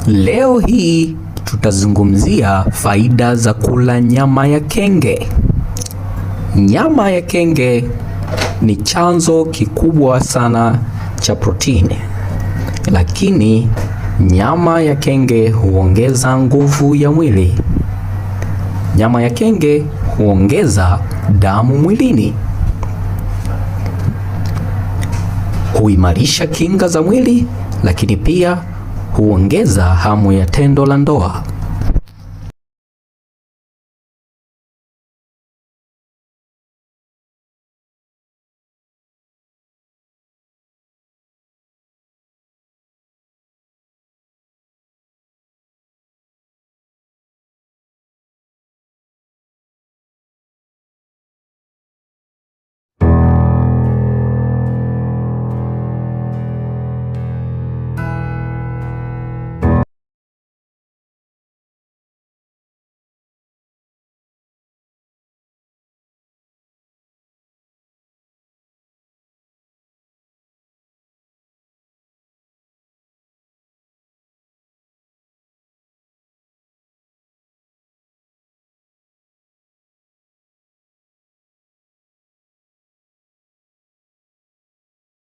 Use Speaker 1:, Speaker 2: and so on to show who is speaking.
Speaker 1: Leo hii tutazungumzia faida za kula nyama ya kenge. Nyama ya kenge ni chanzo kikubwa sana cha protini, lakini nyama ya kenge huongeza nguvu ya mwili. Nyama ya kenge huongeza damu mwilini, huimarisha kinga za mwili, lakini pia huongeza hamu ya tendo la ndoa.